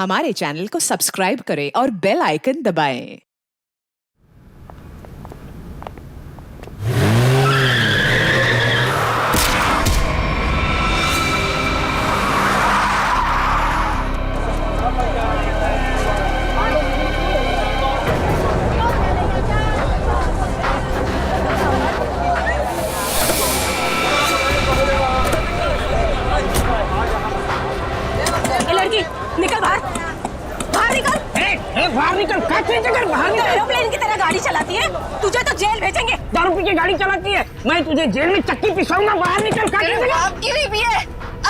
हमारे चैनल को सब्सक्राइब करें और बेल आइकन दबाएं। निकल बाहर, बाहर निकल। बाहर निकल, बाहर निकल। एरोप्लेन की तरह गाड़ी चलाती है, तुझे तो जेल भेजेंगे। दारू पी के गाड़ी चलाती है, मैं तुझे जेल में चक्की पिसाऊंगा। बाहर निकल। आपकी भी पिए,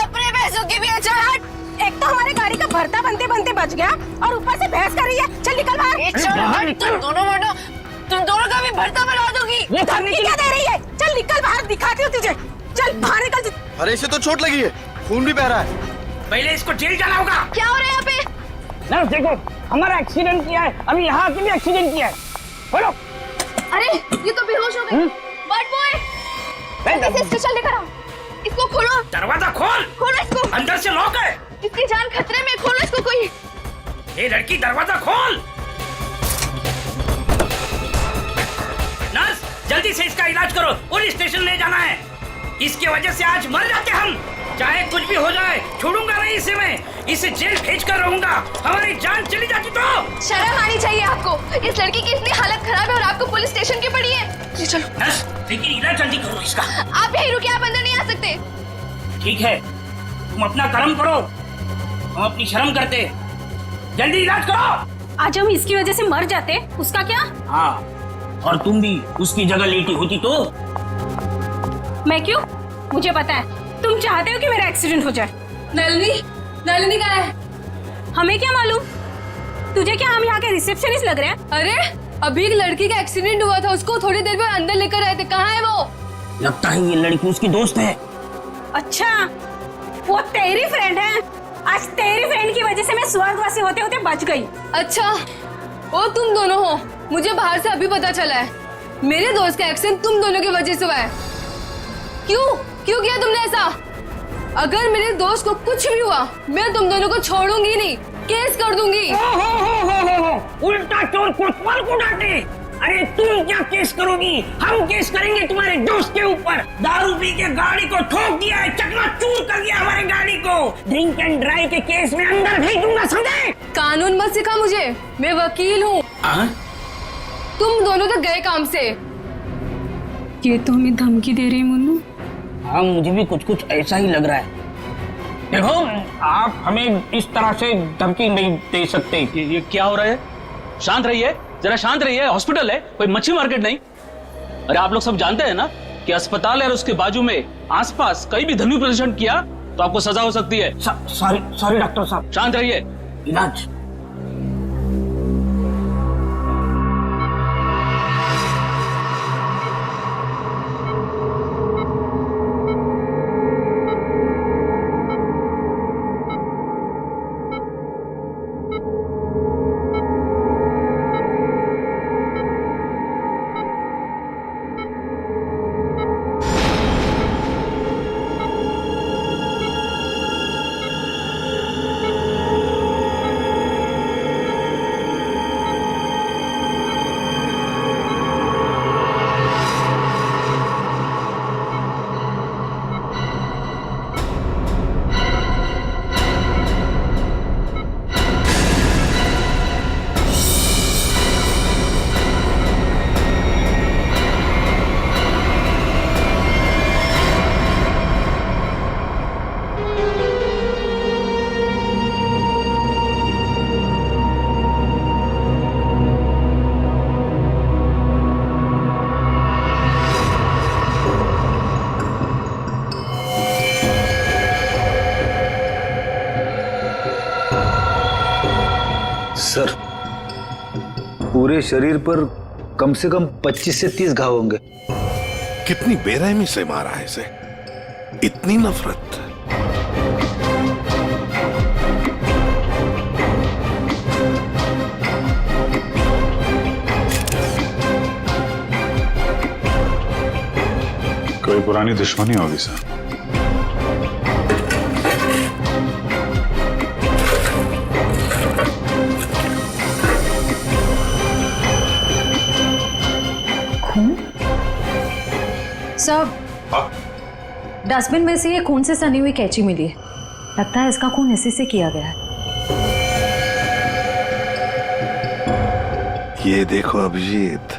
अपने पैसों की भी है। चल हट। एक तो हमारे गाड़ी का भरता बनते बनते बच गया और ऊपर से बहस कर रही है। चल निकल बाहर। तुम दोनों का भी भरता बना दूंगी। ये धमकी क्या दे रही है? चल निकल बाहर, दिखाती हूँ तुझे। चल बाहर निकल। अरे इसे तो चोट लगी है, खून भी बह रहा है। पहले इसको जेल जाना होगा। क्या हो रहा है यहाँ पे? नर्स देखो, हमारा एक्सीडेंट किया है, अभी यहाँ आके भी एक्सीडेंट किया है। बोलो। अरे ये तो बेहोश हो गई। बट बॉय, इसे स्टेशन लेकर आओ। इसको खोलो। दरवाजा खोल। खोलो इसको। अंदर से लॉक है। इसकी जान खतरे में, खोलो इसको कोई। ये लड़की, दरवाजा खोल। नर्स जल्दी से इसका इलाज करो, पुलिस स्टेशन ले जाना है। इसकी वजह से आज मर जाते हम। चाहे कुछ भी हो जाए, छोड़ूंगा नहीं इसे मैं। इसे जेल भेज कर रहूंगा। हमारी जान चली जाती तो। शर्म आनी चाहिए आपको। इस लड़की की इतनी हालत खराब है और आपको पुलिस स्टेशन की पड़ी है। जी चलो। नर्स लेकिन इलाज जल्दी करो इसका। आप यहीं रुकिए, आप अंदर नहीं आ सकते। ठीक है, तुम अपना कर्म करो, हम अपनी शर्म करते। जल्दी इलाज करो। आज हम इसकी वजह से मर जाते, उसका क्या? हाँ, और तुम भी उसकी जगह लेटी होती तो। मैं क्यों? मुझे पता है तुम चाहते हो कि मेरा एक्सीडेंट हो जाए। नलिनी कहाँ है? हमें क्या मालूम? तुझे क्या हम यहाँ के रिसेप्शनिस्ट लग रहे हैं? अरे अभी एक लड़की का एक्सीडेंट हुआ था, उसको थोड़ी देर में अंदर लेकर आए थे। कहाँ है वो? लगता है ये लड़की उसकी दोस्त है। अच्छा, वो तेरी फ्रेंड है। आज तेरी फ्रेंड की वजह से मैं स्वर्गवासी होते होते बच गई। अच्छा, वो तुम दोनों हो। मुझे बाहर से अभी पता चला है, मेरे दोस्त का एक्सीडेंट तुम दोनों की वजह से हुआ है। क्यों किया तुमने ऐसा? अगर मेरे दोस्त को कुछ भी हुआ, मैं तुम दोनों को छोड़ूंगी नहीं, केस कर दूंगी। हो। उल्टा चोर कोतवाल को डांटे। अरे तुम क्या केस करोगी? हम केस करेंगे तुम्हारे दोस्त के ऊपर। दारू पी के गाड़ी को ठोक दिया है, चकनाचूर कर दिया हमारी गाड़ी को। ड्रिंक एंड ड्राइव के केस में अंदर भेज दूंगा, समझे? कानून मत सिखा मुझे, मैं वकील हूँ। तुम दोनों तो गए काम से। ये तो हमें धमकी दे रही मुन्नू। हाँ, मुझे भी कुछ ऐसा ही लग रहा है। देखो, आप हमें इस तरह से धमकी नहीं दे सकते। ये क्या हो रहा है? शांत रहिए, जरा शांत रहिए। हॉस्पिटल है, कोई मच्छी मार्केट नहीं। अरे आप लोग सब जानते हैं ना कि अस्पताल है और उसके बाजू में आसपास कहीं भी धर्मी प्रदर्शन किया तो आपको सजा हो सकती है। सॉरी डॉक्टर साहब। शांत रहिए। इलाज। सर, पूरे शरीर पर कम से कम 25 से 30 घाव होंगे। कितनी बेरहमी से मारा है इसे, इतनी नफरत। कोई पुरानी दुश्मनी होगी सर। सब डस्टबिन में से ये खून से सनी हुई कैंची मिली है। लगता है इसका खून इसी से किया गया है। ये देखो अभिजीत,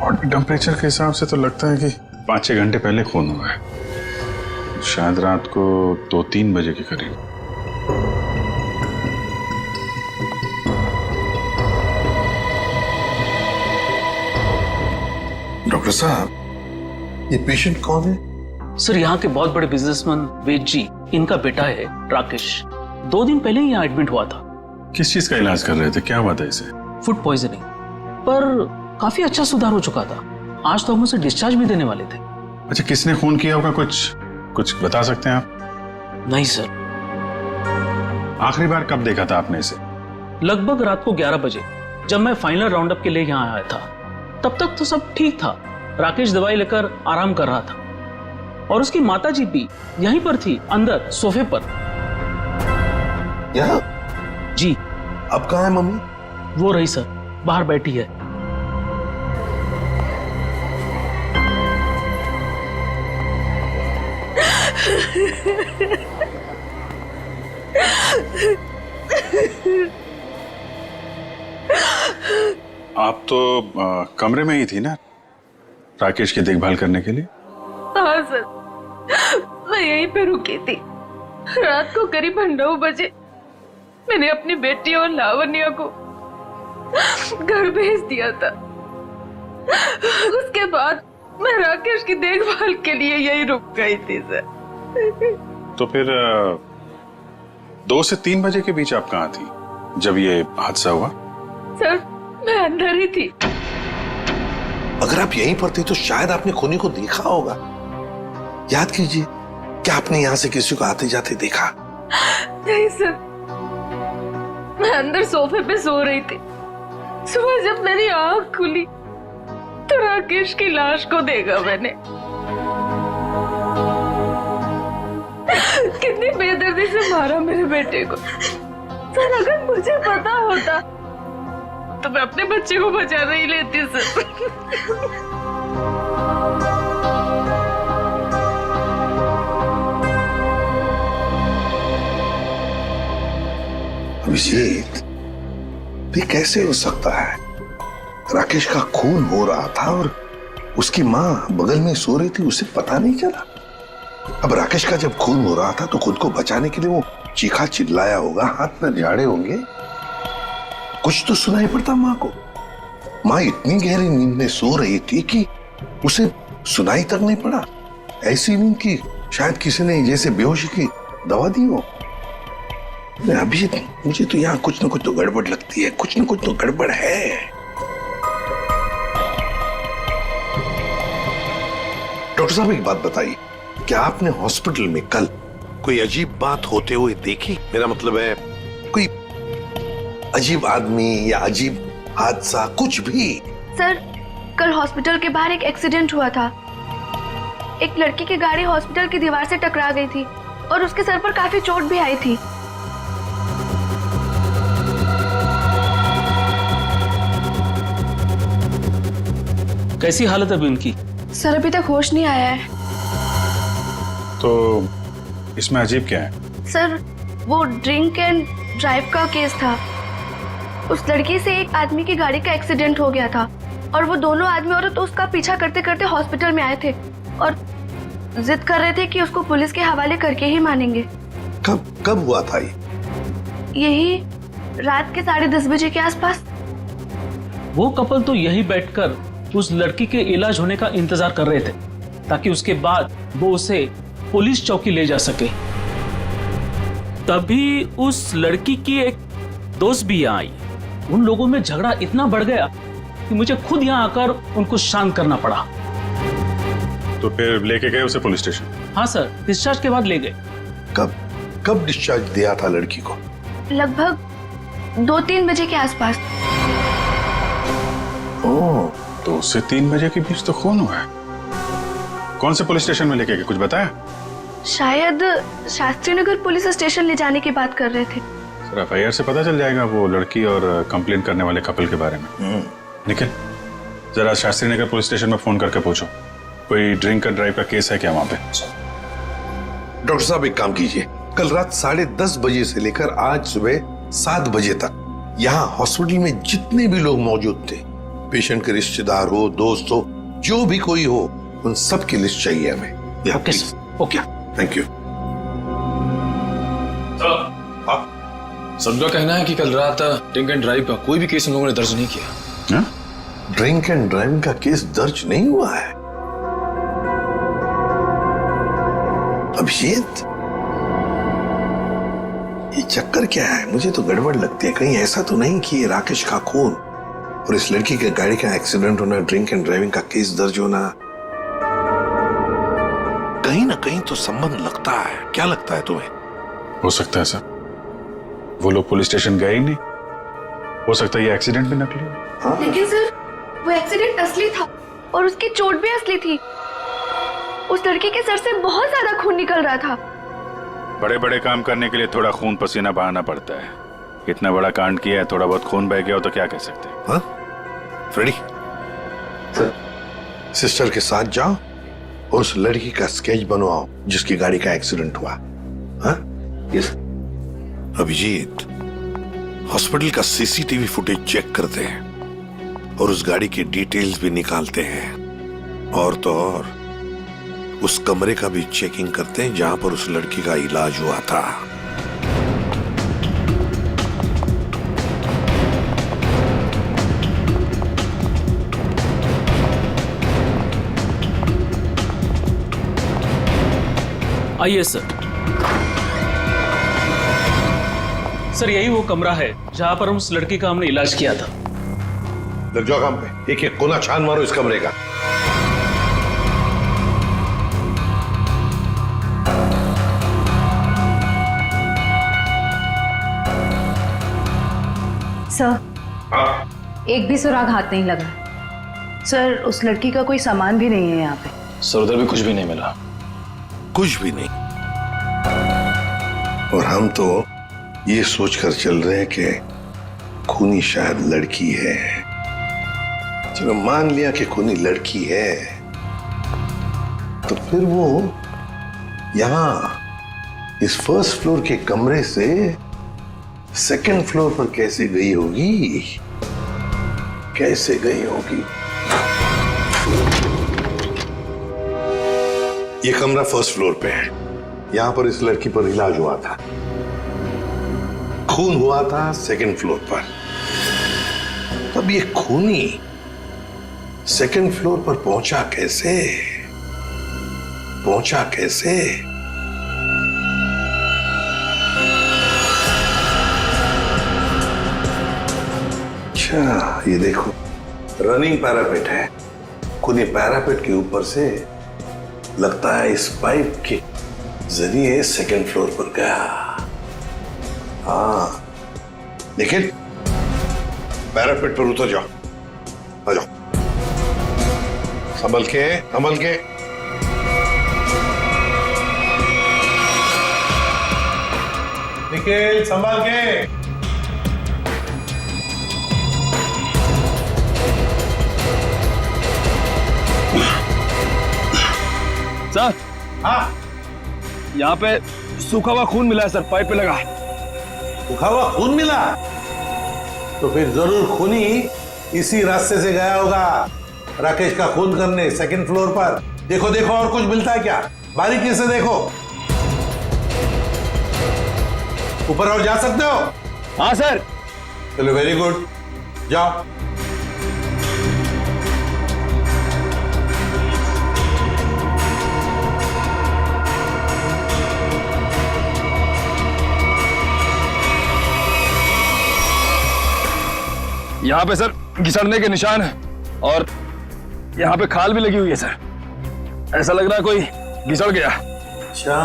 बॉडी टेम्परेचर के हिसाब से तो लगता है कि 5-6 घंटे पहले खून हुआ है। शायद रात को 2-3 बजे के करीब। डॉक्टर साहब, ये पेशेंट कौन है? सर यहाँ के बहुत बड़े बिजनेसमैन वेद जी, इनका बेटा है राकेश। 2 दिन पहले ही यहाँ एडमिट हुआ था। किस चीज का इलाज कर रहे थे? क्या हुआ था इसे? फूड पॉइजनिंग, पर काफी अच्छा सुधार हो चुका था। आज तो हम उसे डिस्चार्ज भी देने वाले थे। अच्छा, किसने खून किया होगा? कुछ बता सकते हैं आप? नहीं सर। आखिरी बार कब देखा था आपने इसे? लगभग रात को 11 बजे, जब मैं फाइनल राउंड अप के लिए यहाँ आया था। तब तक तो सब ठीक था। राकेश दवाई लेकर आराम कर रहा था और उसकी माताजी भी यहीं पर थी, अंदर सोफे पर। यहाँ? जी। अब कहाँ है मम्मी? वो रही सर, बाहर बैठी है। आप तो कमरे में ही थी ना राकेश की देखभाल करने के लिए? हाँ सर, मैं यहीं पे रुकी थी। रात को करीब 9 बजे मैंने अपनी बेटी और लावण्या को घर भेज दिया था। उसके बाद मैं राकेश की देखभाल के लिए यहीं रुक गई थी सर। तो फिर 2 से 3 बजे के बीच आप कहाँ थी जब ये हादसा हुआ? सर, मैं अंदर ही थी। अगर आप यहीं पर थे तो शायद आपने खूनी को देखा होगा। याद कीजिए, क्या आपने यहाँ से किसी को आते जाते देखा? नहीं सर, मैं अंदर सोफे पे सो रही थी। सुबह जब मेरी आंख खुली तो राकेश की लाश को देखा मैंने। कितनी बेदर्दी से मारा मेरे बेटे को। सर, अगर मुझे पता होता तो मैं अपने बच्चे को बचा नहीं लेती सर। अभिजीत, ये कैसे हो सकता है? राकेश का खून हो रहा था और उसकी माँ बगल में सो रही थी, उसे पता नहीं चला। अब राकेश का जब खून हो रहा था तो खुद को बचाने के लिए वो चीखा चिल्लाया होगा, हाथ पैर झाड़े होंगे, कुछ तो सुनाई पड़ता माँ को। माँ इतनी गहरी नींद में सो रही थी कि उसे सुनाई तक नहीं पड़ा। ऐसी नींद की शायद किसी ने जैसे बेहोशी की दवा दी हो। अभी मुझे तो यहाँ कुछ ना कुछ तो गड़बड़ लगती है, कुछ ना कुछ तो गड़बड़ है। डॉक्टर साहब, एक बात बताइए, क्या आपने हॉस्पिटल में कल कोई अजीब बात होते हुए देखी? मेरा मतलब है कोई अजीब आदमी या अजीब हादसा, कुछ भी? सर, कल हॉस्पिटल के बाहर एक एक्सीडेंट हुआ था। एक लड़की की गाड़ी हॉस्पिटल की दीवार से टकरा गई थी और उसके सर पर काफी चोट भी आई थी। कैसी हालत है अभी उनकी? सर, अभी तक होश नहीं आया है। तो इसमें अजीब क्या है? सर, वो ड्रिंक एंड ड्राइव का केस था। उस लड़की से एक आदमी की गाड़ी का एक्सीडेंट हो गया था और वो दोनों आदमी औरत उसका पीछा करते करते हॉस्पिटल में आए थे और जिद कर रहे थे कि उसको पुलिस के हवाले करके ही मानेंगे। कब हुआ था ये? यही रात के 10:30 बजे के आसपास। वो कपल तो यही बैठकर उस लड़की के इलाज होने का इंतजार कर रहे थे ताकि उसके बाद वो उसे पुलिस चौकी ले जा सके। तभी उस लड़की की एक दोस्त भी यहाँ आई। उन लोगों में झगड़ा इतना बढ़ गया कि मुझे खुद यहाँ आकर उनको शांत करना पड़ा। तो फिर लेके गए उसे पुलिस स्टेशन? हाँ सर, डिस्चार्ज के बाद ले गए। कब डिस्चार्ज दिया था लड़की को? लगभग 2-3 बजे के आसपास। ओह, 2 से 3 बजे के बीच तो खून हुआ है। कौन से पुलिस स्टेशन में लेके गए, कुछ बताया? शायद शास्त्री नगर पुलिस स्टेशन ले जाने की बात कर रहे थे। सर एफआईआर से पता चल जाएगा वो लड़की और कंप्लेंट करने वाले कपल के बारे में। निखिल, जरा शास्त्री नगर पुलिस स्टेशन में फोन करके पूछो कोई ड्रिंक एंड ड्राइव का केस है क्या वहां पे। डॉक्टर साहब एक काम कीजिए, कल रात 10:30 बजे से लेकर आज सुबह 7 बजे तक यहाँ हॉस्पिटल में जितने भी लोग मौजूद थे, पेशेंट के रिश्तेदार हो, दोस्त हो, जो भी कोई हो, उन सब की लिस्ट चाहिए हमें। Okay okay, thank you. सबका कहना है कि कल रात ड्रिंक एंड ड्राइव का कोई भी केस उन लोगों ने दर्ज नहीं किया। ड्रिंक एंड ड्राइविंग का केस दर्ज नहीं हुआ है? अभिजीत, ये चक्कर क्या है? मुझे तो गड़बड़ लगती है। कहीं ऐसा तो नहीं कि ये राकेश का खून और इस लड़की के गाड़ी का एक्सीडेंट होना, ड्रिंक एंड ड्राइविंग का केस दर्ज होना, कहीं ना कहीं तो संबंध लगता है। क्या लगता है तुम्हें? हो सकता है सर, वो लोग पुलिस स्टेशन गए ही नहीं, हो सकता है ये एक्सीडेंट भी नकली हो। लेकिन सर, वो एक्सीडेंट असली था और उसकी चोट भी असली थी। उस लड़की के सर से बहुत ज्यादा खून निकल रहा था। बड़े बड़े काम करने के लिए थोड़ा खून पसीना बहाना पड़ता है। इतना बड़ा कांड किया है, थोड़ा बहुत खून बह गया हो तो क्या कह सकते हैं। हाँ? फ्रेडी, सिस्टर के साथ जाओ और उस लड़की का स्केच बनवाओ जिसकी गाड़ी का एक्सीडेंट हुआ। हाँ? यस। अभिजीत, हॉस्पिटल का सीसीटीवी फुटेज चेक करते हैं और उस गाड़ी की डिटेल्स भी निकालते हैं, और तो और उस कमरे का भी चेकिंग करते हैं जहां पर उस लड़की का इलाज हुआ था। आइए सर। सर यही वो कमरा है जहां पर उस लड़की का हमने इलाज किया था। लग जाओ काम पे, एक एक कोना छान मारो इस कमरे का। सर, एक भी सुराग हाथ नहीं लगा। सर, उस लड़की का कोई सामान भी नहीं है यहाँ पे। सर उधर भी कुछ भी नहीं मिला। कुछ भी नहीं। और हम तो ये सोचकर चल रहे हैं कि खूनी शायद लड़की है। चलो मान लिया कि खूनी लड़की है, तो फिर वो यहां इस फर्स्ट फ्लोर के कमरे से सेकंड फ्लोर पर कैसे गई होगी? कैसे गई होगी? ये कमरा फर्स्ट फ्लोर पे है। यहां पर इस लड़की पर इलाज हुआ था। खून हुआ था सेकंड फ्लोर पर। तब ये खूनी सेकंड फ्लोर पर पहुंचा कैसे? पहुंचा कैसे? अच्छा, ये देखो, रनिंग पैरापेट है। खूनी पैरापेट के ऊपर से लगता है इस पाइप के जरिए सेकंड फ्लोर पर गया। हाँ, लेकिन पैरापेट पर उतर जाओ, आ जाओ, संभल के, संभल के। निखिल, संभल के। सर, हाँ, यहाँ पे सूखा हुआ खून मिला है सर, पाइप पे लगा। सूखा हुआ खून मिला? तो फिर जरूर खूनी इसी रास्ते से गया होगा राकेश का खून करने सेकंड फ्लोर पर। देखो देखो, और कुछ मिलता है क्या? बारीकी से देखो। ऊपर और जा सकते हो? हाँ सर। चलो, वेरी गुड, जाओ। यहाँ पे सर घिसड़ने के निशान है और यहाँ पे खाल भी लगी हुई है सर। ऐसा लग रहा है कोई घिसड़ गया। अच्छा,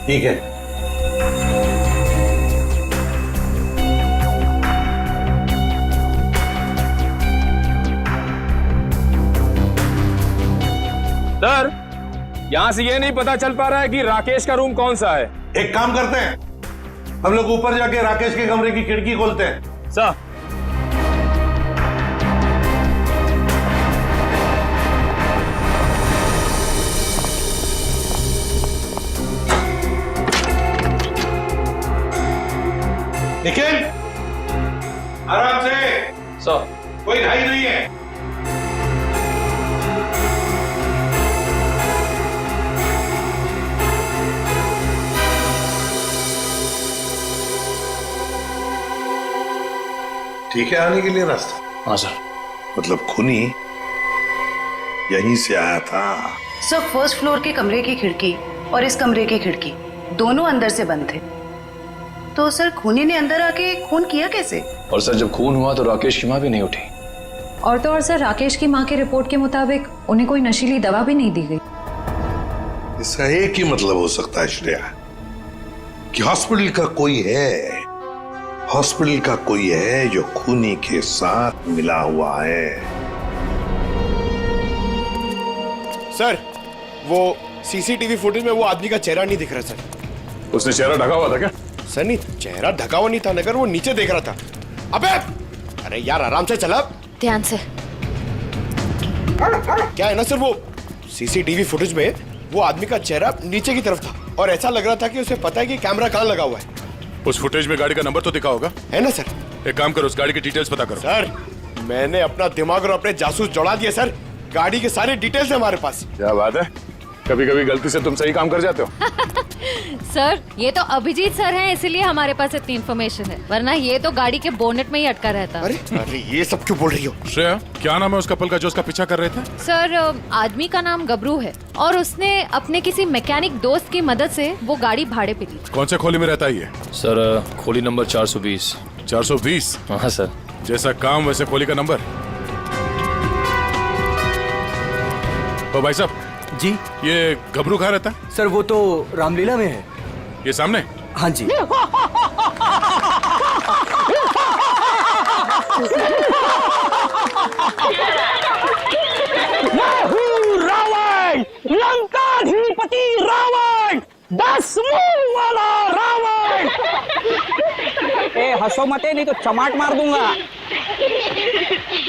ठीक है। सर, यहाँ से ये नहीं पता चल पा रहा है कि राकेश का रूम कौन सा है। एक काम करते हैं, हम लोग ऊपर जाके राकेश के कमरे की खिड़की खोलते हैं। सर निखिल, आराम से। सर कोई घाई नहीं है। ठीक है आने के लिए रास्ता? हाँ सर। मतलब खूनी यहीं से आया था? सर फर्स्ट फ्लोर के कमरे की खिड़की और इस कमरे की खिड़की दोनों अंदर से बंद थे, तो सर खूनी ने अंदर आके खून किया कैसे? और सर जब खून हुआ तो राकेश की माँ भी नहीं उठी। और तो और सर राकेश की माँ के रिपोर्ट के मुताबिक उन्हें कोई नशीली दवा भी नहीं दी गई। इसका एक ही मतलब हो सकता है श्रेया, कि हॉस्पिटल का कोई है जो खूनी के साथ मिला हुआ है। सर वो सीसीटीवी फुटेज में वो आदमी का चेहरा नहीं दिख रहा सर। उसने चेहरा ढका हुआ था क्या? सर नहीं, चेहरा ढका हुआ नहीं था, मगर वो नीचे देख रहा था। अबे अरे यार आराम से चला। ध्यान से। क्या है ना सर, वो सीसीटीवी फुटेज में वो आदमी का चेहरा नीचे की तरफ था और ऐसा लग रहा था कि उसे पता है कि कैमरा कहाँ लगा हुआ है। उस फुटेज में गाड़ी का नंबर तो दिखा होगा? है ना सर। एक काम करो, उस गाड़ी की डिटेल्स पता करो। सर मैंने अपना दिमाग और अपने जासूस जोड़ा दिए सर, गाड़ी के सारे डिटेल्स है हमारे पास। क्या बात है, कभी कभी गलती से तुम सही काम कर जाते हो। सर ये तो अभिजीत सर हैं, इसीलिए हमारे पास इतनी इन्फॉर्मेशन है, वरना ये तो गाड़ी के बोनेट में ही अटका रहता। अरे अरे ये सब क्यों बोल रही हो? श्रेया, क्या नाम है उस कपल का जो उसका पीछा कर रहे थे? सर आदमी का नाम गबरू है और उसने अपने किसी मैकेनिक दोस्त की मदद से वो गाड़ी भाड़े पे ली। कौन से खोली में रहता है ये? सर खोली नंबर 420। 420? हाँ सर। जैसा काम वैसे खोली का नंबर। ओ भाई साहब जी। ये गबरू कहाँ रहता है? सर वो तो रामलीला में है। ये सामने? हाँ जी। रावण, लंकाधिपति रावण, 10 मुंह वाला रावण। ए हंसो मते नहीं तो चमाट मार दूंगा।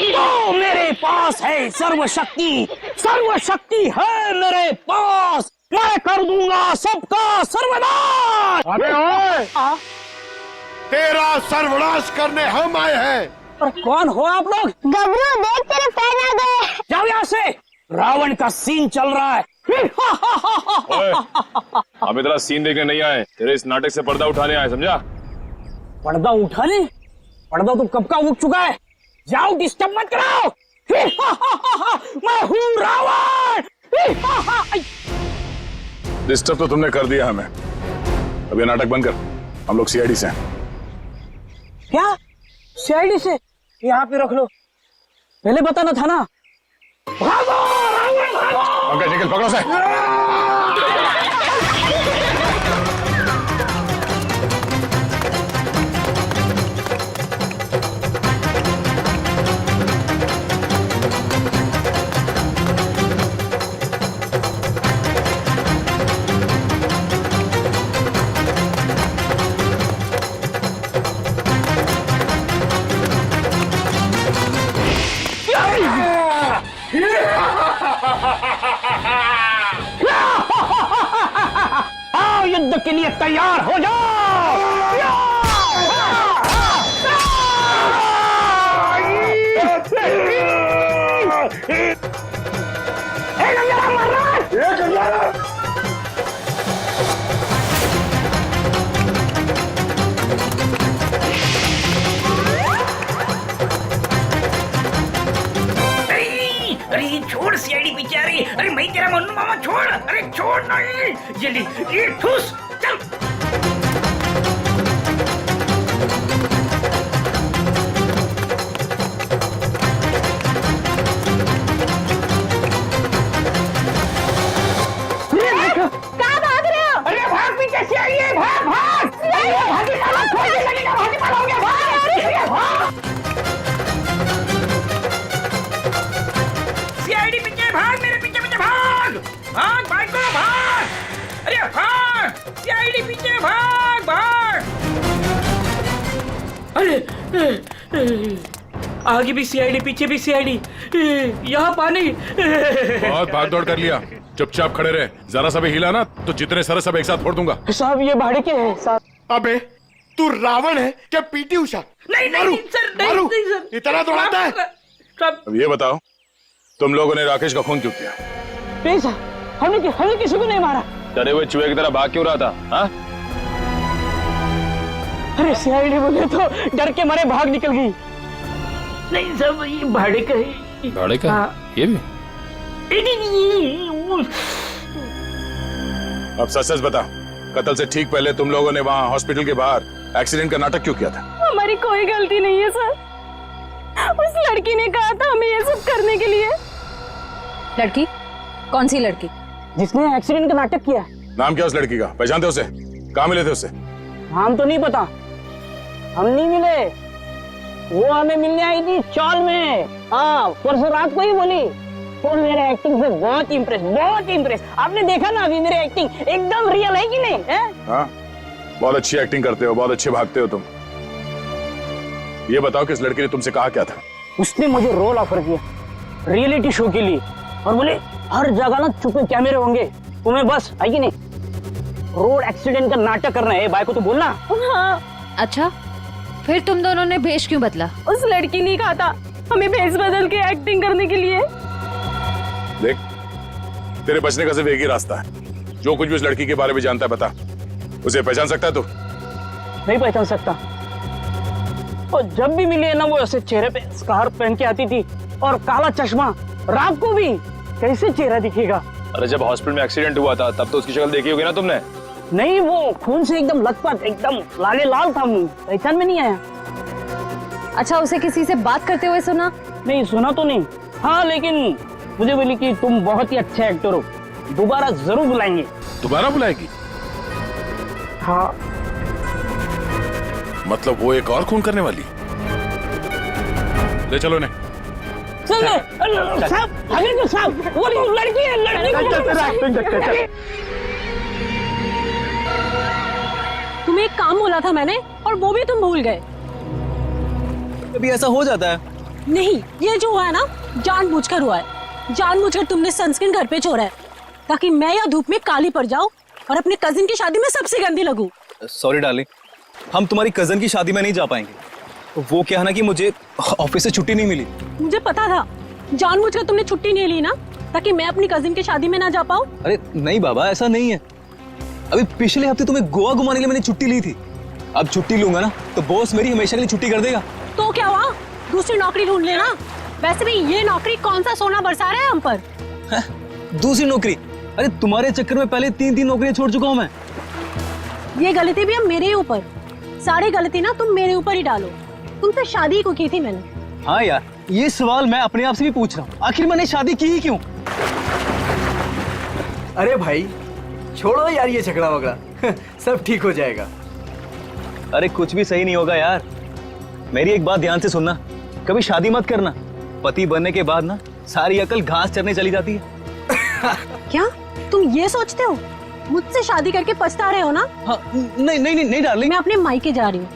तो मेरे पास है सर्वशक्ति, सर्वशक्ति है मेरे पास, मैं कर दूंगा सबका सर्वनाश। अबे ओए, तेरा सर्वनाश करने हम आए हैं। और कौन हो आप लोग? गबरू देख तेरे पैर आ गए। जाओ यहाँ से, रावण का सीन चल रहा है। हम इतना सीन देखने नहीं आए, तेरे इस नाटक से पर्दा उठाने आए, समझा? पर्दा उठाने? पर्दा तो कब का उठ चुका है। जाओ डिस्टर्ब मत कराओ। मैं हूँ रावण। डिस्टर्ब तो तुमने कर दिया हमें, अब ये नाटक बंद कर, हम लोग सीआईडी से हैं। क्या सीआईडी से? यहाँ पे रख लो, पहले बताना था ना। भागो रावण भागो। पंकज निकल, पकड़ो से। आओ युद्ध के लिए तैयार हो जाओ। अरे छोड़, सीआईडी पीछे आ रही है। अरे मैं तेरा मन्नू मामा, छोड़। अरे छोड़ नहीं, जल्दी ये ठूस चल। कहाँ भाग रहे हो? अरे भाग, पीछे से आइए, भाग भाग। भागी मारा, खोलने लगेगा, भागी मारा हो गया, भाग। सीआईडी पीछे भाग, मेरे पीछे पीछे भाग। भाग भाग भाग। अरे भाग, सीआईडी पीछे भाग भाग। आगे भी सीआईडी, पीछे भी सीआईडी, यहाँ पानी। बहुत भाग दौड़ कर लिया, चुपचाप खड़े रहे। जरा सा भी हिला ना तो जितने सारे सब एक साथ फोड़ दूंगा। साहब ये भाड़े के हैं साहब। अबे तू रावण है क्या पीटी उषा? नहीं सर, नहीं सर, इतना दौड़ाता है? अब ये बताओ, तुम लोगों ने राकेश का खून क्यों किया? नहीं सर, हमने किसी को नहीं मारा। डरे हुए चूहे की तरह भाग क्यों रहा था? हाँ? अरे सीआईडी बोले तो डर के मारे भाग निकल गई। नहीं सर, ये भाड़े का है। भाड़े का? ये भी? अब सच बता, कत्ल से ठीक पहले तुम लोगों ने वहाँ हॉस्पिटल के बाहर एक्सीडेंट का नाटक क्यों किया था? हमारी कोई गलती नहीं है सर, उस लड़की ने कहा था हमें ये सब करने के लिए। लड़की? कौन सी लड़की? जिसने एक्सीडेंट का नाटक किया। नाम क्या उस लड़की का? पहचानते उसे? कहाँ मिले थे उसे? नाम तो नहीं पता, हम नहीं मिले। वो हमें मिलने आई थी चौल में। हाँ, परसों रात को ही बोली। वो मेरे एक्टिंग से बहुत इम्प्रेस। आपने देखा ना अभी मेरी एक्टिंग एकदम रियल है कि नहीं है? हाँ, बहुत अच्छी एक्टिंग करते हो, बहुत अच्छे भागते हो तुम। ये बताओ कि इस लड़की ने तुमसे कहा क्या था? उसने मुझे रोल ऑफर किया रियलिटी शो के लिए, और बोले हर जगह ना छुपे कैमरे होंगे, तुम्हें बस है कि नहीं रोड एक्सीडेंट का नाटक करना है। भाई को तो बोलना। हाँ। अच्छा, फिर तुम दोनों ने भेष क्यों बदला? उस लड़की ने कहा था हमें भेष बदल के एक्टिंग करने के लिए। देख, तेरे बचने का सिर्फ एक ही रास्ता है। जो कुछ भी उस लड़की के बारे में जानता है बता। उसे पहचान सकता है तू? नहीं पहचान सकता। और जब भी मिली है ना, वो ऐसे चेहरे पे स्कार्फ पहन के आती थी और काला चश्मा। रात को भी कैसे चेहरा दिखेगा? अरे जब हॉस्पिटल में एक्सीडेंट हुआ था तब तो उसकी शक्ल देखी होगी ना तुमने? नहीं, वो खून से एकदम लथपथ, एकदम लाले लाल था मुंह, पहचान में नहीं आया। अच्छा, उसे किसी से बात करते हुए सुना? नहीं, सुना तो नहीं। हाँ, लेकिन मुझे बोली कि तुम बहुत ही अच्छे एक्टर हो, दोबारा जरूर बुलाएंगे। दोबारा बुलाएगी? हाँ। मतलब वो एक और खून करने वाली? ले चलो ने। साहब, वो लड़की है। तुम्हें एक काम बोला था मैंने, और वो भी तुम भूल गए। कभी ऐसा हो जाता है। नहीं, ये जो हुआ है ना, जानबूझकर हुआ है। जानबूझकर तुमने सनस्क्रीन घर पे छोड़ा है, ताकि मैं या धूप में काली पड़ जाऊं और अपने कजिन की शादी में सबसे गंदी लगूं। सॉरी डार्लिंग, हम तुम्हारी कजन की शादी में नहीं जा पाएंगे। वो क्या है ना कि मुझे ऑफिस से छुट्टी नहीं मिली। मुझे पता था, जानबूझकर तुमने छुट्टी नहीं ली ना, ताकि मैं अपनी कजिन की शादी में ना जा पाऊं। अरे नहीं बाबा, ऐसा नहीं है। अभी पिछले हफ्ते तुम्हें गोवा घुमाने के लिए मैंने छुट्टी ली थी। अब छुट्टी लूंगा ना तो बॉस मेरी हमेशा के लिए छुट्टी कर देगा। तो क्या हुआ, दूसरी नौकरी ढूंढ लेना। वैसे भी ये नौकरी कौन सा सोना बरसा रहा है हम पर। दूसरी नौकरी? अरे तुम्हारे चक्कर में पहले 3 नौकरियां छोड़ चुका हूं मैं। ये गलती भी अब मेरे ऊपर। सारी गलती ना तुम मेरे ऊपर ही डालो। तुमसे शादी को की थी मैंने। हाँ यार, ये सवाल मैं अपने आप से भी पूछ रहा हूँ, आखिर मैंने शादी की ही क्यों? अरे भाई छोड़ो यार ये झगड़ा वगड़ा, सब ठीक हो जाएगा। अरे कुछ भी सही नहीं होगा यार। मेरी एक बात ध्यान से सुनना, कभी शादी मत करना। पति बनने के बाद ना सारी अकल घास चरने चली जाती है। क्या तुम ये सोचते हो? मुझसे शादी करके पछता रहे हो ना? हाँ, नहीं डार्लिंग, मैं अपने मायके जा रही हूँ।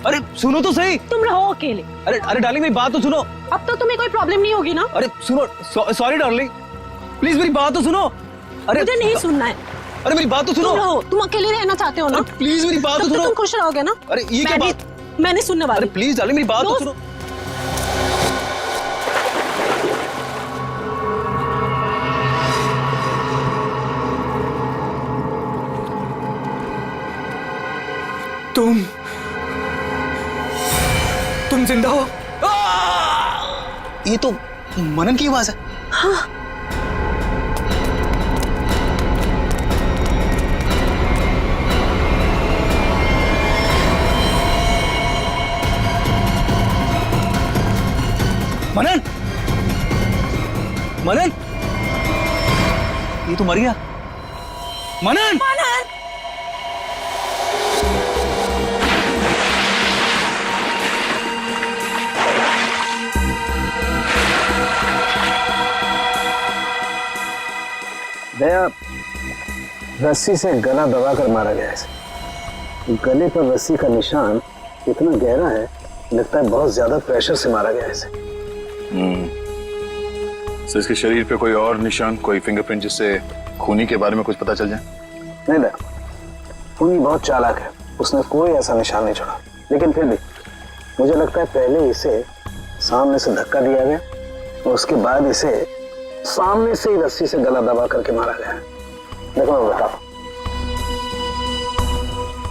अरे सुनो तो सही। तुम रहो अकेले। अरे डार्लिंग मेरी बात तो सुनो। अब तो तुम्हें कोई प्रॉब्लम नहीं होगी ना? अरे सुनो, सॉरी डार्लिंग, प्लीज मेरी बात तो सुनो। अरे मुझे नहीं सुनना है। अरे मेरी बात तो सुनो। तुम रहो, तुम अकेले रहना चाहते हो ना? प्लीज मेरी बात तो सुनो। तुम खुश रहोगे ना? अरे ये क्या बात? मैंने सुनने वाली। अरे प्लीज डार्लिंग मेरी बात तो सुनो। तुम जिंदा हो? ये तो मनन की आवाज है। हाँ। मनन, मनन, ये तो मर गया। मनन, मनन, दया रस्सी से गला दबाकर मारा गया है। गले पर रस्सी का निशान इतना गहरा है, लगता है बहुत ज्यादा प्रेशर से मारा गया इसे। सर इसके शरीर पे कोई और निशान, कोई फिंगरप्रिंट जिससे खूनी के बारे में कुछ पता चल जाए? नहीं ना, खूनी बहुत चालाक है, उसने कोई ऐसा निशान नहीं छोड़ा। लेकिन फिर भी मुझे लगता है पहले इसे सामने से धक्का दिया गया और उसके बाद इसे सामने से ही रस्सी से गला दबा करके मारा गया। देखो मैं बताता हूं,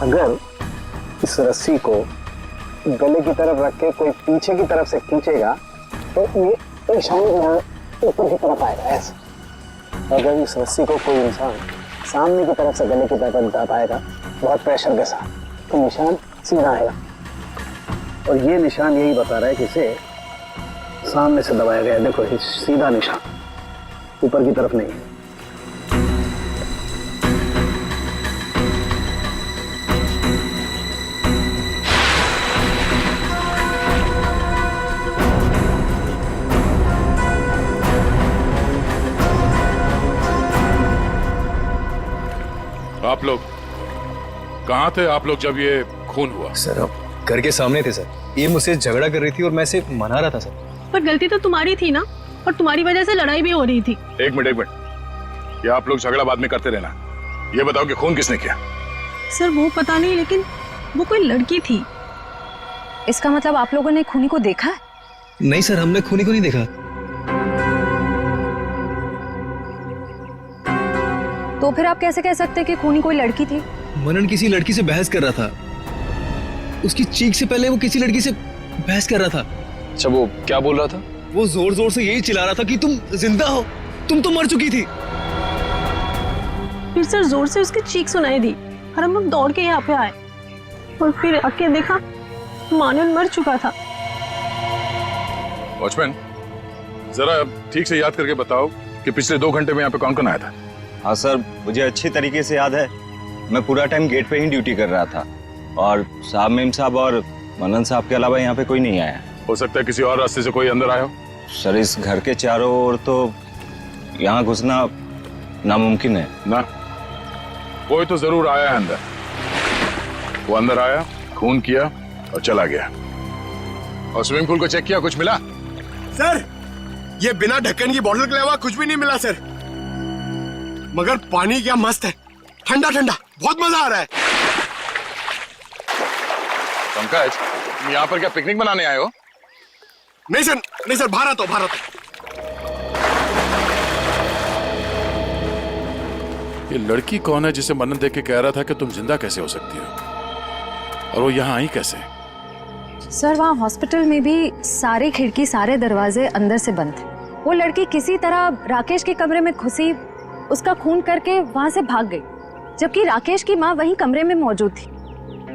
अगर इस रस्सी को गले की तरफ रख के कोई पीछे की तरफ से खींचेगा तो ये निशान यहाँ ऊपर की तरफ आएगा ऐसे। अगर इस रस्सी को कोई इंसान सामने की तरफ से गले की तरफ दबाएगा बहुत प्रेशर के साथ, तो निशान सीधा आएगा। और ये निशान यही बता रहा है कि इसे सामने से दबाया गया। देखो ये सीधा निशान, ऊपर की तरफ नहीं है। आप लोग कहाँ थे आप लोग जब ये खून हुआ? सर अब घर के सामने थे सर, ये मुझसे झगड़ा कर रही थी और मैं इसे मना रहा था सर। पर गलती तो तुम्हारी थी ना, और तुम्हारी वजह से लड़ाई भी हो रही थी। एक मिनट, ये आप लोग झगड़ा बाद में करते रहना। ये बताओ कि खून किसने किया? सर वो पता नहीं, लेकिन वो कोई लड़की थी। इसका मतलब आप लोगों ने खूनी को देखा है? नहीं सर, हमने खूनी को नहीं देखा। तो फिर आप कैसे कह सकते हैं कि खूनी कोई लड़की थी? मनन किसी लड़की से बहस कर रहा था, उसकी चीख से पहले वो किसी लड़की से बहस कर रहा था। अच्छा वो क्या बोल रहा था? वो जोर जोर से यही चिल्ला रहा था कि तुम जिंदा हो, तुम तो मर चुकी थी। फिर सर जोर से उसकी चीख सुनाई दी और हम लोग दौड़ के यहाँ पे आए और फिर आके देखा मानन मर चुका था। वॉचमैन, जरा ठीक से याद करके बताओ कि पिछले 2 घंटे में यहाँ पे कौन कौन आया था? हाँ सर, मुझे अच्छी तरीके से याद है। मैं पूरा टाइम गेट पे ही ड्यूटी कर रहा था और साहब, मेम साहब और मनन साहब के अलावा यहाँ पे कोई नहीं आया। हो सकता है किसी और रास्ते से कोई अंदर आया हो। सर इस घर के चारों ओर तो यहाँ घुसना नामुमकिन है ना। कोई तो जरूर आया है अंदर। वो अंदर आया, खून किया और चला गया। और स्विमिंग पूल को चेक किया, कुछ मिला? सर ये बिना ढक्कन की बोतल के अलावा कुछ भी नहीं मिला सर, मगर पानी क्या मस्त है, ठंडा ठंडा, बहुत मजा आ रहा है। पंकज, तुम यहाँ पर क्या पिकनिक मनाने आए हो? नहीं सर, भारत हो। ये लड़की कौन है जिसे मनन देख के कह रहा था कि तुम जिंदा कैसे हो सकती हो, और वो यहाँ आई कैसे? सर वहाँ हॉस्पिटल में भी सारी खिड़की, सारे दरवाजे अंदर से बंद थे। वो लड़की किसी तरह राकेश के कमरे में घुसी, उसका खून करके वहाँ से भाग गई, जबकि राकेश की माँ वहीं कमरे में मौजूद थी।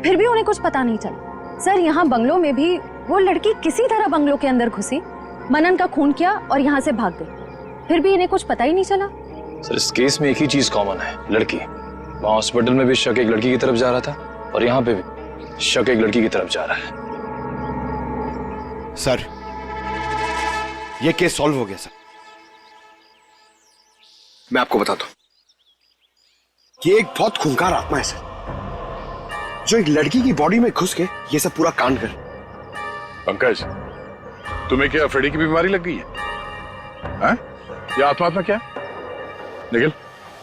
फिर भी उन्हें कुछ पता नहीं चला। सर यहाँ बंगलों में भी वो लड़की किसी तरह बंगलों के अंदर घुसी, मनन का खून किया और यहाँ से भाग गई, फिर भी इन्हें कुछ पता ही नहीं चला। सर इस केस में एक ही चीज कॉमन है, लड़की। वहाँ हॉस्पिटल में भी शक एक लड़की की तरफ जा रहा था और यहाँ पे भी शक एक लड़की की तरफ जा रहा है। सर ये केस सॉल्व हो गया सर। मैं आपको बताता हूं कि एक बहुत खूंखार आत्मा है सर, जो एक लड़की की बॉडी में घुस के ये सब पूरा कांड कर। पंकज, तुम्हें क्या फ्रेडी की बीमारी लग गई है? हाँ? ये आत्मा क्या है? निखिल,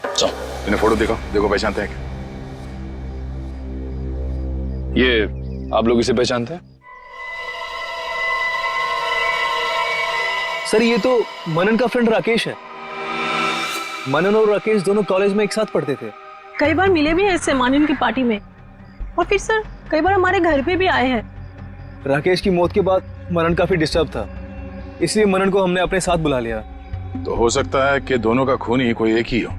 चलो इन्हें फोटो देखो पहचानते हैं क्या? ये आप लोग इसे पहचानते हैं? सर ये तो मनन का फ्रेंड राकेश है। मनन और राकेश दोनों कॉलेज में एक साथ पढ़ते थे। कई बार मिले भी हैं इससे मानन की पार्टी में, और फिर सर कई बार हमारे घर पे भी आए हैं। राकेश की मौत के बाद मनन काफी डिस्टर्ब था, इसलिए मनन को हमने अपने साथ बुला लिया। तो हो सकता है कि दोनों का खूनी कोई एक ही हो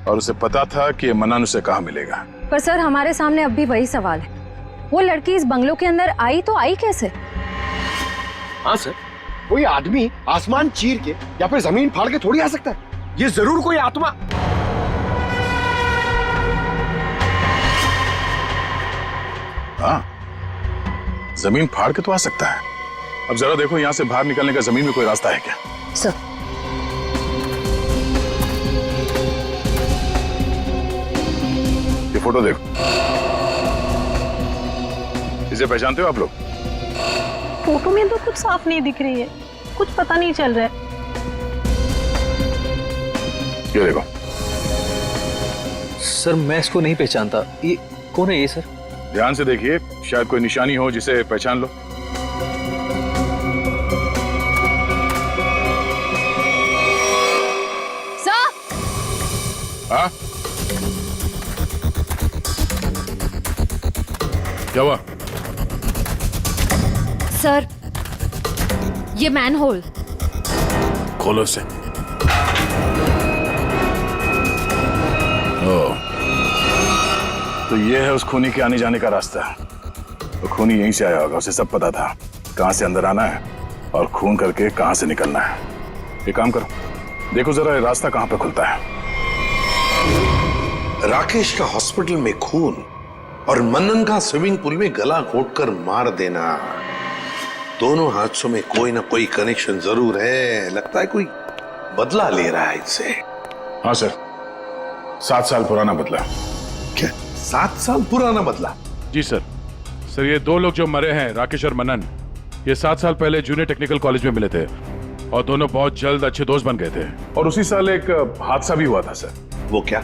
और उसे पता था कि मनन उसे कहाँ मिलेगा। पर सर हमारे सामने अब भी वही सवाल है, वो लड़की इस बंगलों के अंदर आई तो आई कैसे? हाँ सर, कोई आदमी आसमान चीर के या फिर जमीन फाड़ के थोड़ी आ सकता है, ये जरूर कोई आत्मा। हाँ, जमीन फाड़ के तो आ सकता है। अब जरा देखो यहाँ से बाहर निकलने का जमीन में कोई रास्ता है क्या? सर ये फोटो देखो, इसे पहचानते हो आप लोग? फोटो में तो कुछ साफ नहीं दिख रही है, कुछ पता नहीं चल रहा है। ये देखो। सर मैं इसको नहीं पहचानता, ये कौन है ये सर? ध्यान से देखिए, शायद कोई निशानी हो जिसे पहचान लो। सर! हाँ? क्या हुआ? सर, ये मैनहोल। खोलो इसे। तो ये है उस खूनी के आने जाने का रास्ता। तो खूनी यहीं से आया होगा, उसे सब पता था कहां से अंदर आना है और खून करके कहां से निकलना है। एक काम करो, देखो जरा ये रास्ता कहां पे खुलता है। राकेश का हॉस्पिटल में खून और मनन का स्विमिंग पूल में गला घोटकर मार देना, दोनों हादसों में कोई ना कोई कनेक्शन जरूर है। लगता है कोई बदला ले रहा है इनसे। हाँ सर, 7 साल पुराना बदला। क्या 7 साल पुराना बदला? जी सर। सर ये 2 लोग जो मरे हैं, राकेश और मनन, ये 7 साल पहले जूनियर टेक्निकल कॉलेज में मिले थे और दोनों बहुत जल्द अच्छे दोस्त बन गए थे। और उसी साल एक हादसा भी हुआ था सर। वो क्या?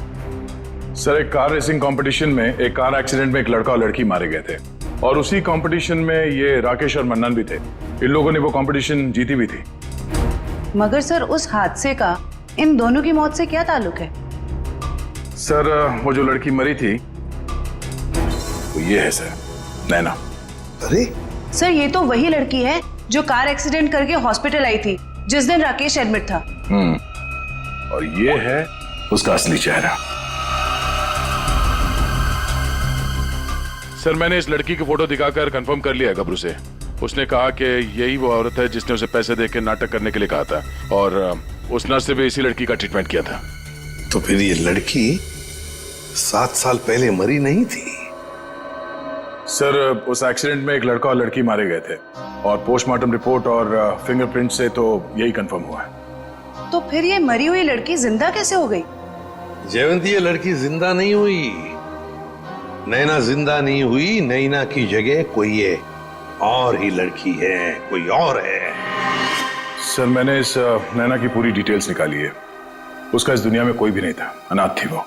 सर एक कार रेसिंग कंपटीशन में एक कार एक्सीडेंट में एक लड़का और लड़की मारे गए थे और उसी कंपटीशन में ये राकेश और मन्नन भी थे। इन लोगों ने वो कंपटीशन जीती भी थी। मगर सर उस हादसे का इन दोनों की मौत से क्या ताल्लुक है? सर वो जो लड़की मरी थी वो ये है सर, नैना। अरे सर ये तो वही लड़की है जो कार एक्सीडेंट करके हॉस्पिटल आई थी जिस दिन राकेश एडमिट था। और ये है उसका असली चेहरा। सर मैंने इस लड़की की फोटो दिखाकर कंफर्म कर लिया है गबरू से। उसने कहा कि यही वो औरत है जिसने उसे पैसे देके नाटक करने के लिए कहा था और उस नर्स से भी इसी लड़की का ट्रीटमेंट किया था। तो फिर ये लड़की 7 साल पहले मरी नहीं थी? सर उस एक्सीडेंट में एक लड़का और लड़की मारे गए थे और पोस्टमार्टम रिपोर्ट और फिंगरप्रिंट से तो यही कंफर्म हुआ है। तो फिर ये मरी हुई लड़की जिंदा कैसे हो गई? जयवंती, ये लड़की जिंदा नहीं हुई, नैना जिंदा नहीं हुई। नैना की जगह कोई ये और ही लड़की है, कोई और है। सर मैंने इस नैना की पूरी डिटेल्स निकाली है। उसका इस दुनिया में कोई भी नहीं था, अनाथ थी वो।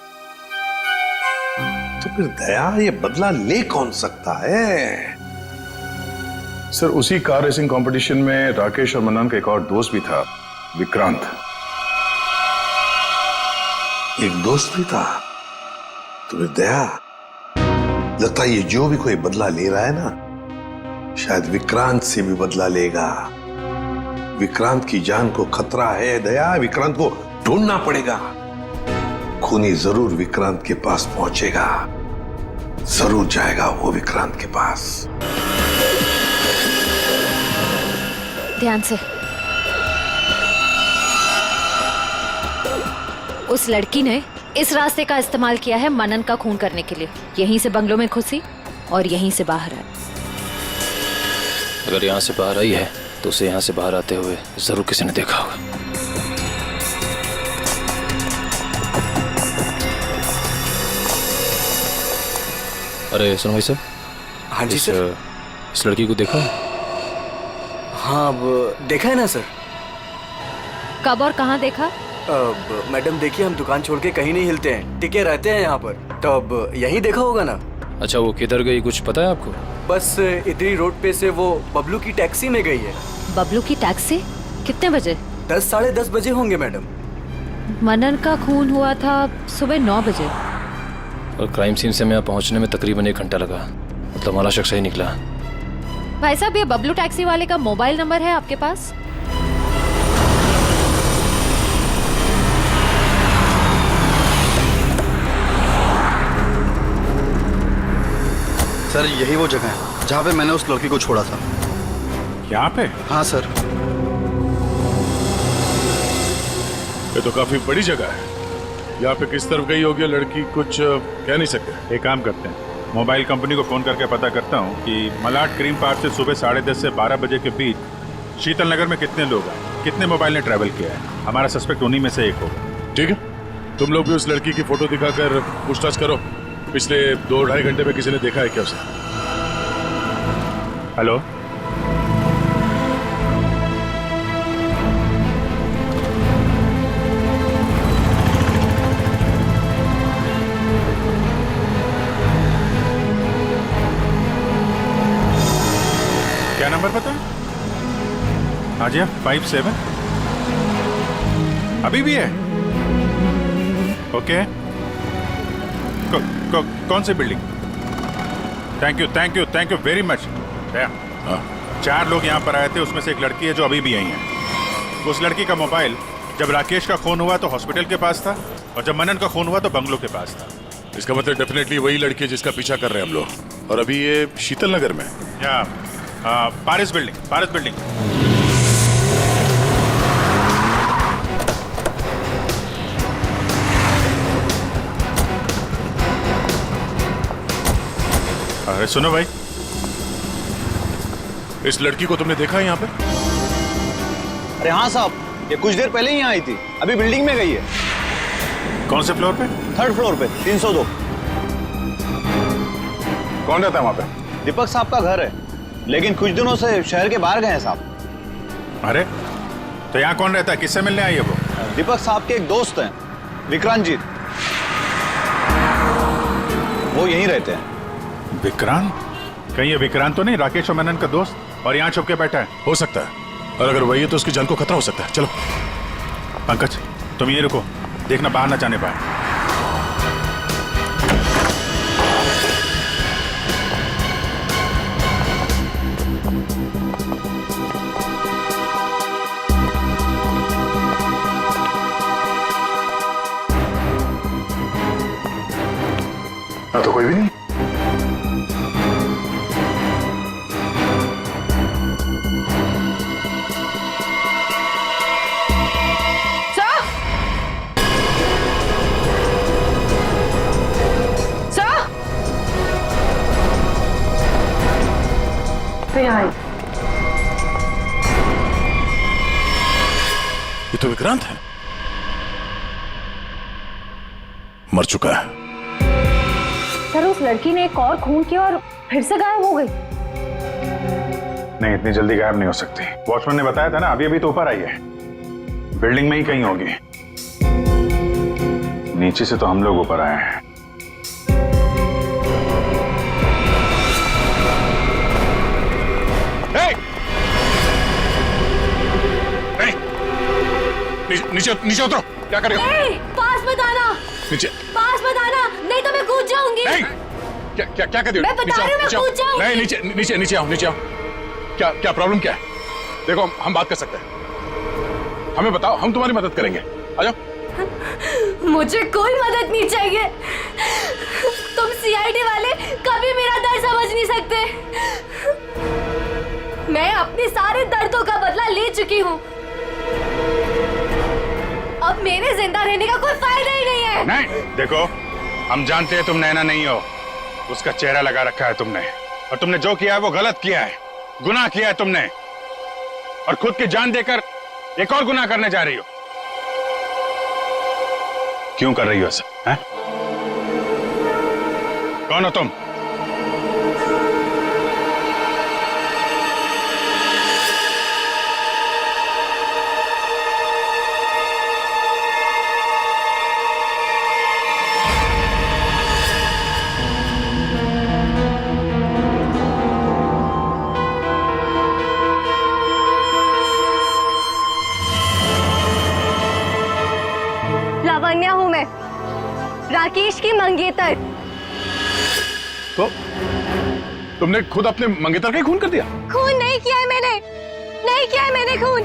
तो फिर दया ये बदला ले कौन सकता है? सर उसी कार रेसिंग कंपटीशन में राकेश और मन्नन का एक और दोस्त भी था, विक्रांत। एक दोस्त भी था? तो फिर दया लगता है ये जो भी कोई बदला ले रहा है ना, शायद विक्रांत से भी बदला लेगा। विक्रांत की जान को खतरा है दया, विक्रांत को ढूंढना पड़ेगा। खूनी जरूर विक्रांत के पास पहुंचेगा, जरूर जाएगा वो विक्रांत के पास। ध्यान से। उस लड़की ने इस रास्ते का इस्तेमाल किया है मनन का खून करने के लिए। यहीं से बंगलों में घुसी और यहीं से बाहर आई। अगर यहाँ से बाहर आई है तो उसे यहाँ से बाहर आते हुए जरूर किसी ने देखा होगा। अरे सुनो भाई साहब। हाँ जी सर। इस लड़की को देखा? हाँ अब देखा है ना सर। कब और कहाँ देखा? अब मैडम देखिए, हम दुकान छोड़ के कहीं नहीं हिलते हैं, टिके रहते हैं यहाँ पर, तो अब यहीं देखा होगा ना। अच्छा वो किधर गई कुछ पता है आपको? बस इधरी रोड पे से वो बबलू की टैक्सी में गई है। बबलू की टैक्सी? कितने बजे? 10 साढ़े 10 बजे होंगे मैडम। मनन का खून हुआ था सुबह 9 बजे। और क्राइम सीन से मैं यहाँ पहुँचने में तकरीबन 1 घंटा लगा। मतलब हमारा शख्स ही निकला। भाई साहब ये बबलू टैक्सी वाले का मोबाइल नंबर है आपके पास? सर यही वो जगह है जहाँ पे मैंने उस लड़की को छोड़ा था। यहाँ पे? हाँ सर। ये तो काफी बड़ी जगह है। यहाँ पे किस तरफ गई होगी लड़की कुछ कह नहीं सकते। एक काम करते हैं, मोबाइल कंपनी को फोन करके पता करता हूँ कि मलाड क्रीम पार्क से सुबह 10:30 से 12 बजे के बीच शीतल नगर में कितने लोग हैं, कितने मोबाइल ने ट्रैवल किया है। हमारा सस्पेक्ट उन्हीं में से एक होगा। ठीक है, तुम लोग भी उस लड़की की फोटो दिखाकर पूछताछ करो। पिछले 2-2.5 घंटे में किसी ने देखा है क्या उसे? हेलो, क्या नंबर पता है? हाँ जी, 57 अभी भी है? ओके, कौन सी building? Thank you very much. 4 लोग यहाँ पर आए थे, उसमें से एक लड़की है जो अभी भी आई है। उस लड़की का मोबाइल जब राकेश का खून हुआ तो हॉस्पिटल के पास था, और जब मनन का खून हुआ तो बंगलो के पास था। इसका मतलब डेफिनेटली वही लड़की है जिसका पीछा कर रहे हैं हम लोग। और अभी ये शीतल नगर में। या पारिस बिल्डिंग। अरे सुनो भाई, इस लड़की को तुमने देखा है यहाँ पे? अरे हाँ साहब, ये कुछ देर पहले ही यहाँ आई थी, अभी बिल्डिंग में गई है। कौन से फ्लोर पे? 3rd फ्लोर पे, 302। कौन रहता है वहाँ पे? दीपक साहब का घर है, लेकिन कुछ दिनों से शहर के बाहर गए हैं साहब। अरे तो यहाँ कौन रहता है? किससे मिलने आई है वो? दीपक साहब के एक दोस्त हैं, विक्रांत जी, वो यहीं रहते हैं। विक्रांत? कहीं ये विक्रांत तो नहीं राकेश और मनन का दोस्त, और यहाँ छुप के बैठा है? हो सकता है, और अगर वही है तो उसकी जान को खतरा हो सकता है। चलो पंकज, तुम ये रुको, देखना बाहर ना जाने पाए। तो कोई भी नहीं। ये तो विक्रांत है, मर चुका है। सर उस लड़की ने एक और खून किया और फिर से गायब हो गई। नहीं, इतनी जल्दी गायब नहीं हो सकती। वॉचमैन ने बताया था ना, अभी तो ऊपर आई है, बिल्डिंग में ही कहीं होगी। नीचे से तो हम लोग ऊपर आए हैं। नीचे उतरो, क्या कर रहे हो? पास मत आना, नीचे पास मत आना, नहीं तो मैं कूद जाऊंगी। नहीं, क्या कर रही हो? मैं बता रही हूँ, मैं कूद जाऊंगी। नहीं, नीचे आओ। क्या प्रॉब्लम क्या है? देखो हम बात कर सकते हैं, हमें बताओ, हम तुम्हारी मदद करेंगे। आ जाओ। मुझे कोई मदद नहीं चाहिए, तुम सीआईडी वाले कभी मेरा दर्द समझ नहीं सकते। मैं अपने सारे दर्दों का बदला ले चुकी हूँ, अब मेरे जिंदा रहने का कोई फायदा ही नहीं है। नहीं, देखो हम जानते हैं तुम नैना नहीं हो, उसका चेहरा लगा रखा है तुमने, और तुमने जो किया है वो गलत किया है, गुनाह किया है तुमने, और खुद की जान देकर एक और गुनाह करने जा रही हो। क्यों कर रही हो ऐसा? हैं? कौन हो तुम? लावण्या हूँ मैं, राकेश की मंगेतर। तो तुमने खुद अपने मंगेतर का ही खून कर दिया? खून नहीं किया है मैंने, नहीं किया है मैंने खून,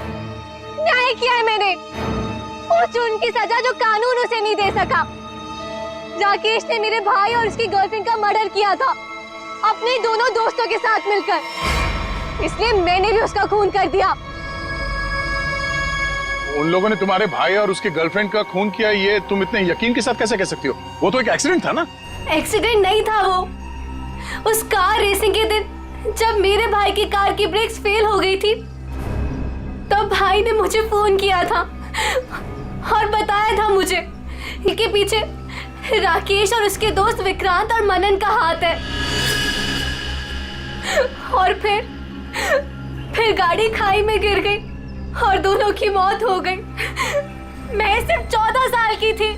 न्याय किया है मैंने। उस जुर्म की सजा जो कानून उसे नहीं दे सका। राकेश ने मेरे भाई और उसकी गर्लफ्रेंड का मर्डर किया था, अपने दोनों दोस्तों के साथ मिलकर, इसलिए मैंने भी उसका खून कर दिया। उन लोगों ने तुम्हारे भाई और उसकी गर्लफ्रेंड का खून किया, ये तुम इतने यकीन के साथ कैसे कह सकती हो? वो तो एक एक्सीडेंट था ना? एक्सीडेंट नहीं था वो, उस कार रेसिंग के दिन जब मेरे भाई की कार की ब्रेक्स फेल हो गई थी, तब भाई ने मुझे फोन किया था और बताया था मुझे कि पीछे राकेश और उसके दोस्त विक्रांत और मनन का हाथ है। और फिर फिर गाड़ी खाई में गिर गई और दोनों की मौत हो गई। मैं सिर्फ 14 साल की थी।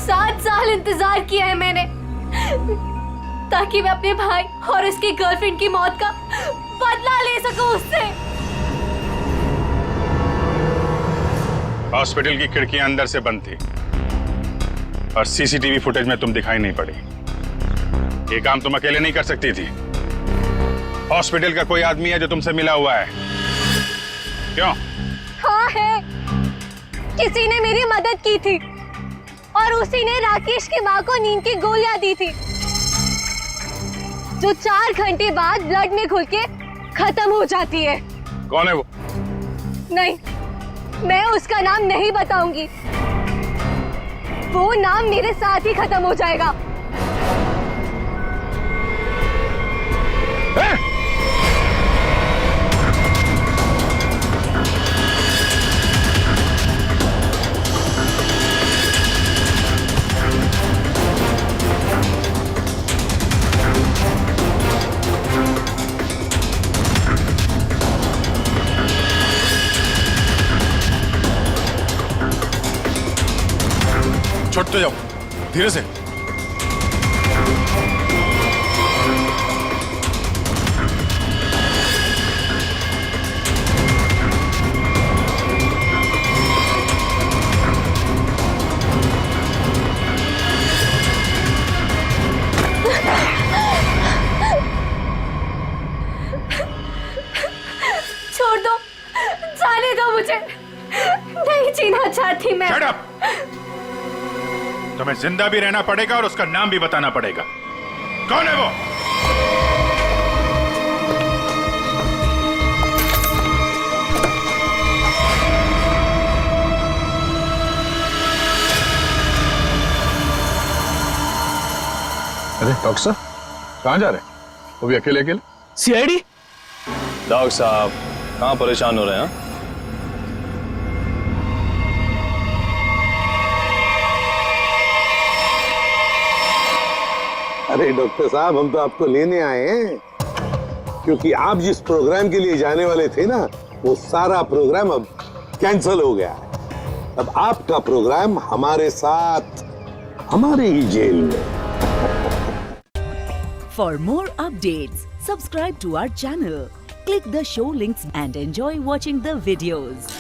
7 साल इंतजार किया है मैंने ताकि मैं अपने भाई और उसकी गर्लफ्रेंड की मौत का बदला ले सकूं उससे। हॉस्पिटल की खिड़कियां अंदर से बंद थी और सीसीटीवी फुटेज में तुम दिखाई नहीं पड़ी। ये काम तुम अकेले नहीं कर सकती थी। हॉस्पिटल का कोई आदमी है जो तुमसे मिला हुआ है? क्यों? हाँ है, किसी ने मेरी मदद की थी और उसी ने राकेश की माँ को नींद की गोलियां दी थी जो 4 घंटे बाद ब्लड में घुल के खत्म हो जाती है। कौन है वो? नहीं, मैं उसका नाम नहीं बताऊंगी। वो नाम मेरे साथ ही खत्म हो जाएगा। छोड़ते जाओ, धीरे से। छोड़ दो, जाने दो मुझे। नहीं जीना चाहती मैं। Shut up! तुम्हें जिंदा भी रहना पड़ेगा और उसका नाम भी बताना पड़ेगा। कौन है वो? अरे डॉक्टर साहब, कहाँ जा रहे हैं? वो भी अकेले अकेले? सीआईडी? डॉक्टर साहब कहाँ परेशान हो रहे हैं? अरे डॉक्टर साहब, हम तो आपको लेने आए हैं क्योंकि आप जिस प्रोग्राम के लिए जाने वाले थे ना, वो सारा प्रोग्राम अब कैंसिल हो गया है। अब आपका प्रोग्राम हमारे साथ, हमारे ही जेल में। For more updates, subscribe to our channel, click the show links and enjoy watching the videos.